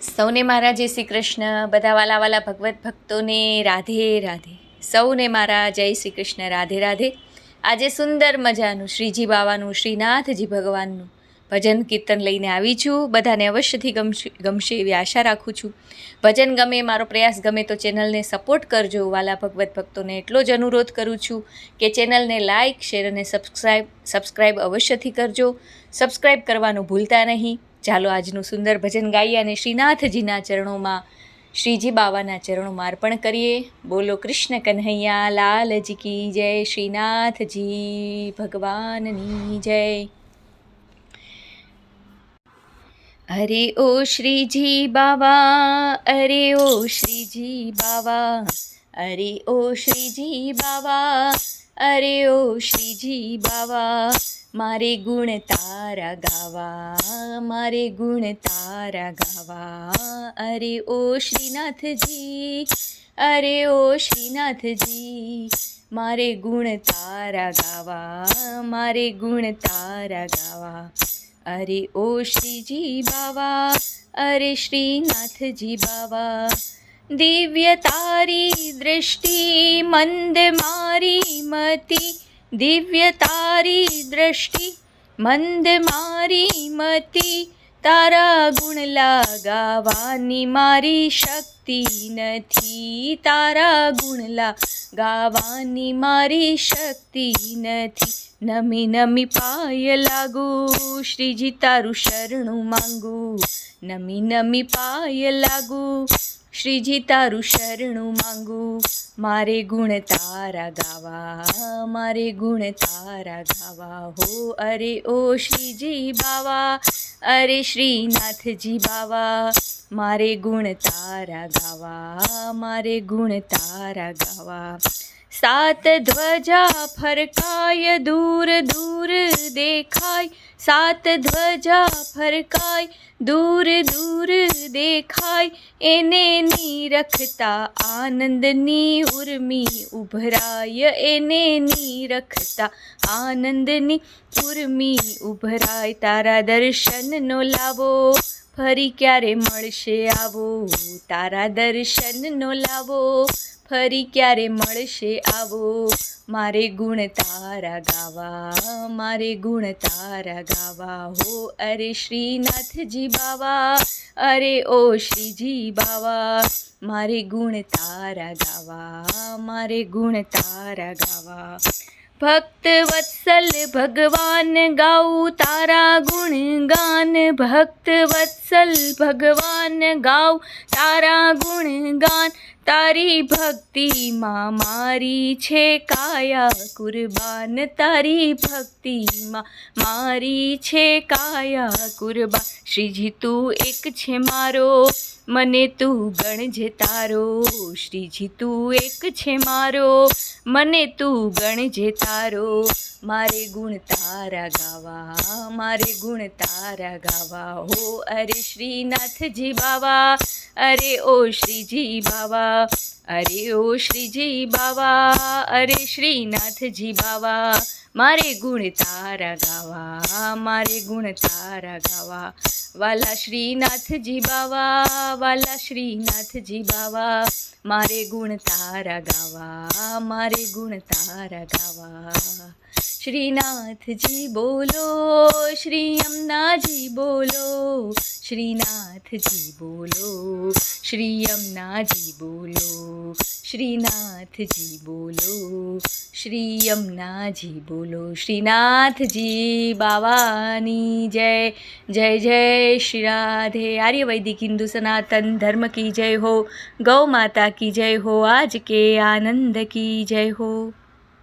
સૌને મારા જય શ્રી કૃષ્ણ. બધા વાલા વાલા ભગવત ભક્તોને રાધે રાધે. સૌને મારા જય શ્રી કૃષ્ણ, રાધે રાધે. આજે સુંદર મજાનું શ્રીજી બાવાનું, શ્રીનાથજી ભગવાનનું ભજન કીર્તન લઈને આવી છું. બધાને અવશ્યથી ગમશે એવી આશા રાખું છું. ભજન ગમે, મારો પ્રયાસ ગમે તો ચેનલને સપોર્ટ કરજો. વાલા ભગવત ભક્તોને એટલો જ અનુરોધ કરું છું કે ચેનલને લાઇક, શેર અને સબસ્ક્રાઈબ અવશ્યથી કરજો. સબસ્ક્રાઈબ કરવાનું ભૂલતા નહીં. ચાલો આજનું સુંદર ભજન ગાઈએ અને શ્રીનાથજીના ચરણોમાં, શ્રીજી બાવાના ચરણોમાં અર્પણ કરીએ. બોલો કૃષ્ણ કન્હૈયા લાલજી કી જય, શ્રીનાથજી ભગવાનની જય. અરે ઓ શ્રીજી બાવા, અરે ઓ શ્રીજી બાવા, અરે ઓ શ્રીજી બાવા, અરે ઓ શ્રીજી બાવા, મારે ગુણ તારા ગાવા, મારે ગુણ તારા ગાવા. અરે ઓ શ્રીનાથજી, અરે ઓ શ્રીનાથજી, મારે ગુણ તારા ગાવા, મારે ગુણ તારા ગાવા. અરે ઓ શ્રીજી બાવા, અરે શ્રીનાથજી બાવા, દિવ્ય તારી દૃષ્ટિ, મંદ મારી મતિ, દિવ્ય તારી દૃષ્ટિ, મંદ મારી મતિ, તારા ગુણ ગાવાની મારી શક્તિ નથી, તારા ગુણ ગાવાની મારી શક્તિ નથી. નમી નમી પાય લાગુ, શ્રીજી તારું શરણું માંગુ, નમી નમી પાય લાગુ, શ્રીજી તારું શરણું માંગુ. મારે ગુણ તારા ગાવા, મારે ગુણ તારા ગાવા હો. અરે ઓ શ્રીજી બાવા, અરે શ્રીનાથજી બાવા, મારે ગુણ તારા ગાવા, મારે ગુણ તારા ગાવા. સાત ધ્વજા ફરકાય, દૂર દૂર દેખાય, સાત ધ્વજા ફરકાય, દૂર દૂર દેખાય, એને નિરખતા આનંદની ઉર્મી ઉભરાય, એને નિરખતા આનંદની ઉર્મી ઉભરાય. તારા દર્શનનો લાવો, ફરી ક્યારે મળશે આવો, તારા દર્શનનો લાવો, ફરી ક્યારે મળશે આવો. મારે ગુણ તારા ગાવા, મારે ગુણ તારા ગાવા હો. અરે શ્રીનાથજી બાવા, અરે ઓ શ્રીજી બાવા, મારે ગુણ તારા ગાવા, મારે ગુણ તારા ગાવા. ભક્ત વત્સલ ભગવાન ગાઉં તારા ગુણ ગાન, ભક્ત વત્સલ ભગવાન ગાઉં તારા ગુણ ગાન. તારી ભક્તિમાં મારી છે કાયા કુરબાન, તારી ભક્તિમાં મારી છે કાયા કુરબાન. શ્રીજી તું એક છે મારો, મને તું ગણજે તારો, શ્રીજી તું એક છે મારો, મને તું ગણજે તારો. મારે ગુણ તારા ગાવા, મારે ગુણ તારા ગાવા હો. અરે શ્રીનાથજી બાવા, અરે ઓ શ્રીજી બાવા, અરે ઓ શ્રીજી બાવા, અરે શ્રીનાથજી બાવા, મારે ગુણ તારા ગાવા, મારે ગુણ તારા ગાવા. વાલા શ્રીનાથજી બાવા, વાલા શ્રીનાથજી બાવા, મારે ગુણ તારા ગાવા, મારે ગુણ તારા ગાવા. શ્રીનાથજી બોલો, શ્રી યમુનાજી બોલો, શ્રીનાથજી બોલો, શ્રી યમુનાજી બોલો, શ્રીનાથજી બોલો, શ્રી યમુનાજી બોલો. શ્રીનાથજી બાવાની જય, જય જય શ્રી રાધે. આર્ય વૈદિક હિન્દુ સનાતન ધર્મ કી જય હો. ગૌ માતા કી જય હો. આજ કે આનંદ કી જય હો.